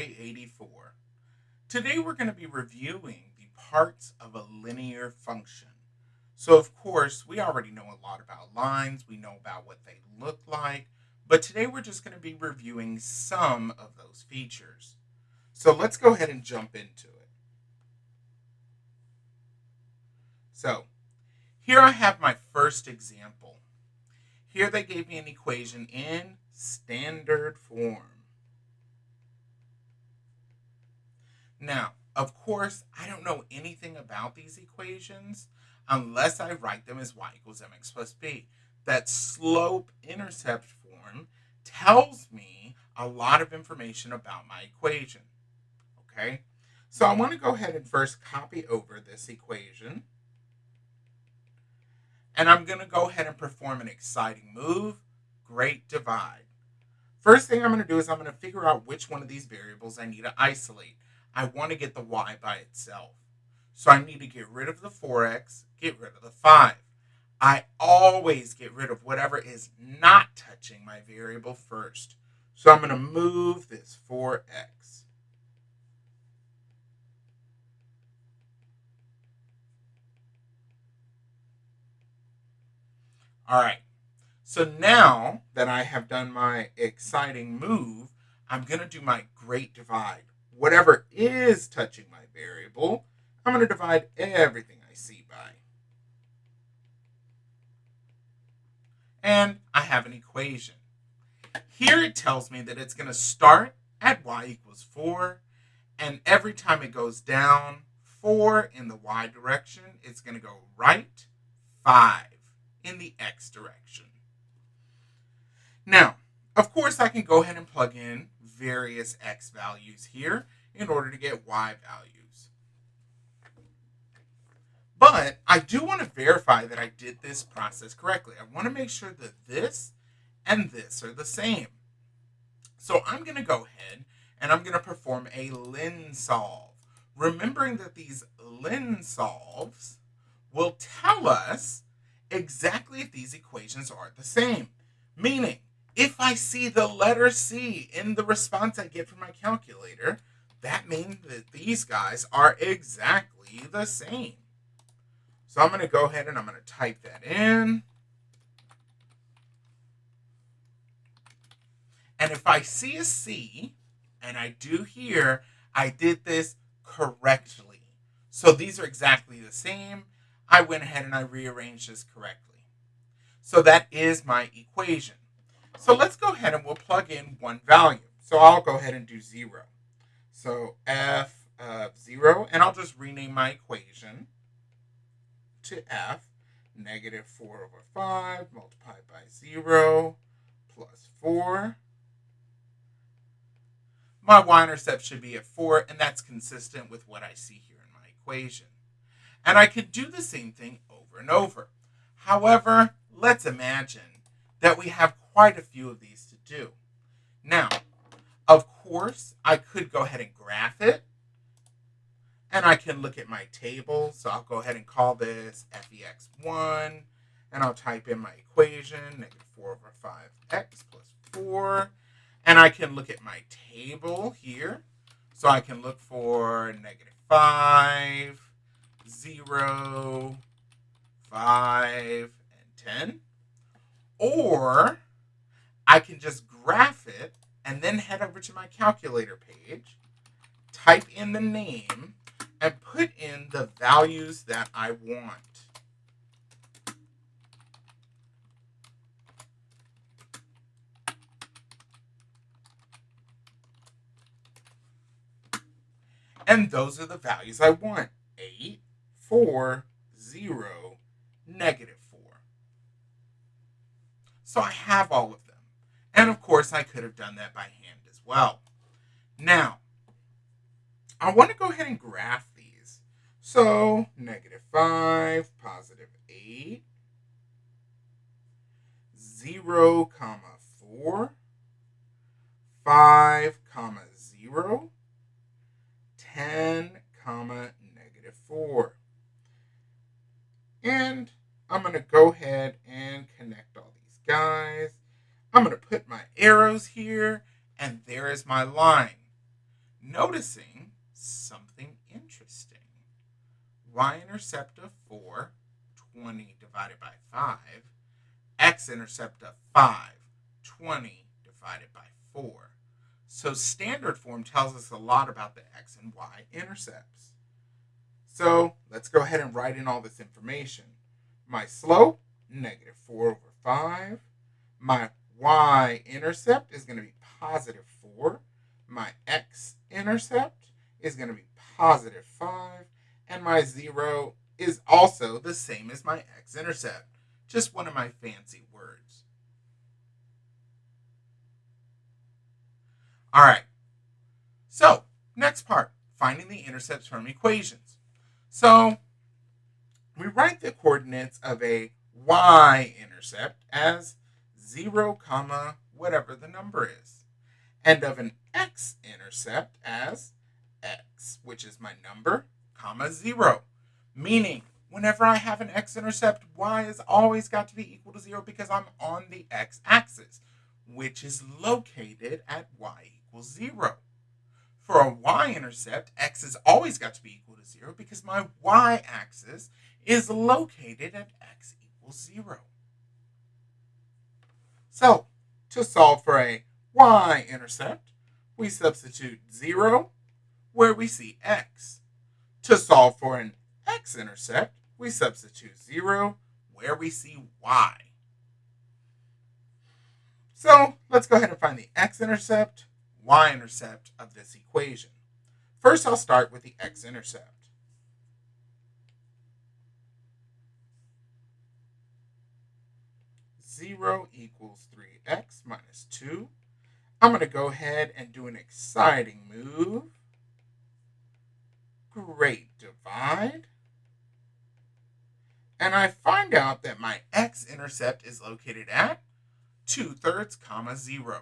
84. Today we're going to be reviewing the parts of a linear function. So, of course, we already know a lot about lines, we know about what they look like, but today we're just going to be reviewing some of those features. So, let's go ahead and jump into it. So, here I have my first example. Here they gave me an equation in standard form. Now, of course, I don't know anything about these equations unless I write them as y equals mx plus b. That slope-intercept form tells me a lot of information about my equation. Okay? So I want to go ahead and first copy over this equation. And I'm going to go ahead and perform an exciting move, great divide. First thing I'm going to do is I'm going to figure out which one of these variables I need to isolate. I want to get the y by itself. So I need to get rid of the 4x, get rid of the 5. I always get rid of whatever is not touching my variable first. So I'm going to move this 4x. All right. So now that I have done my exciting move, I'm going to do my great divide. Whatever is touching my variable, I'm going to divide everything I see by. And I have an equation. Here it tells me that it's going to start at y equals 4, and every time it goes down 4 in the y direction, it's going to go right 5 in the x direction. Now, of course, I can go ahead and plug in various x values here in order to get y values. But I do want to verify that I did this process correctly. I want to make sure that this and this are the same. So I'm going to go ahead and I'm going to perform a lin solve. Remembering that these lin solves will tell us exactly if these equations are the same. Meaning, if I see the letter C in the response I get from my calculator, that means that these guys are exactly the same. So I'm going to go ahead and I'm going to type that in. And if I see a C, and I do here, I did this correctly. So these are exactly the same. I went ahead and I rearranged this correctly. So that is my equation. So let's go ahead and we'll plug in one value. So I'll go ahead and do 0. So f of 0, and I'll just rename my equation to f, negative 4 over 5 multiplied by 0 plus 4. My y-intercept should be at 4, and that's consistent with what I see here in my equation. And I could do the same thing over and over. However, let's imagine that we have quite a few of these to do. Now, of course, I could go ahead and graph it, and I can look at my table. So I'll go ahead and call this FEX1, and I'll type in my equation, negative 4 over 5x plus 4. And I can look at my table here. So I can look for negative 5, 0, 5, and 10. Or I can just graph it and then head over to my calculator page, type in the name, and put in the values that I want. And those are the values I want. 8, 4, 0, negative 4. So I have all of them. And of course, I could have done that by hand as well. Now, I want to go ahead and graph these. So, negative 5, positive 8, 0, comma 4, 5, comma 0, 10, comma negative 4. And I'm going to go ahead and connect all these guys. I'm going to put my arrows here, and there is my line. noticing something interesting. Y-intercept of 4, 20 divided by 5. X-intercept of 5, 20 divided by 4. So standard form tells us a lot about the X and Y intercepts. So let's go ahead and write in all this information. My slope, negative 4 over 5. My Y-intercept is going to be positive 4. My X-intercept is going to be positive 5. And my 0 is also the same as my X-intercept. Just one of my fancy words. All right. So, next part, finding the intercepts from equations. So, we write the coordinates of a y-intercept as 0, comma, whatever the number is, and of an x-intercept as x, which is my number, comma, 0, meaning whenever I have an x-intercept, y has always got to be equal to 0 because I'm on the x-axis, which is located at y equals 0. For a y-intercept, x has always got to be equal to 0 because my y-axis is located at x equals 0. So, to solve for a y-intercept, we substitute 0 where we see x. To solve for an x-intercept, we substitute 0 where we see y. So let's go ahead and find the x-intercept, y-intercept of this equation. First, I'll start with the x-intercept. Zero equals 3x minus 2. I'm going to go ahead and do an exciting move. Great divide. And I find out that my x-intercept is located at 2/3, comma, 0.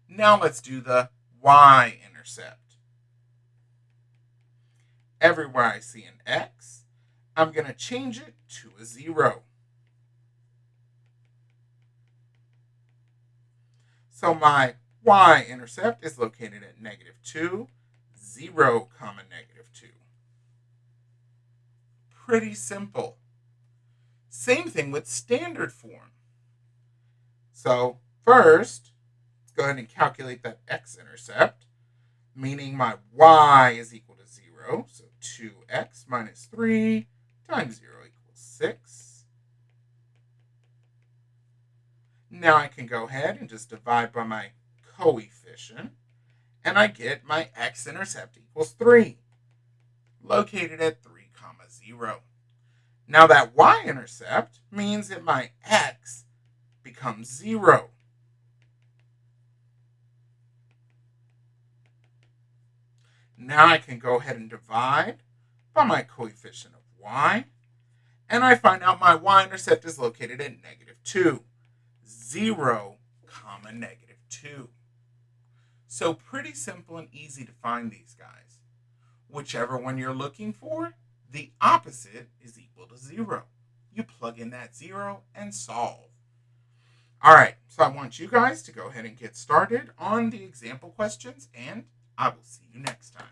Now let's do the y-intercept. Everywhere I see an x, I'm going to change it to a 0. So my y-intercept is located at negative 2, 0, comma, negative 2. Pretty simple. Same thing with standard form. So first, let's go ahead and calculate that x-intercept, meaning my y is equal to 0. So 2x minus 3 times 0 equals 6. Now I can go ahead and just divide by my coefficient, and I get my x-intercept equals 3, located at 3, comma, 0. Now that y-intercept means that my x becomes 0. Now I can go ahead and divide by my coefficient of y, and I find out my y-intercept is located at negative 2. 0, comma, negative 2. So pretty simple and easy to find these guys. Whichever one you're looking for, the opposite is equal to 0. You plug in that 0 and solve. All right, so I want you guys to go ahead and get started on the example questions, and I will see you next time.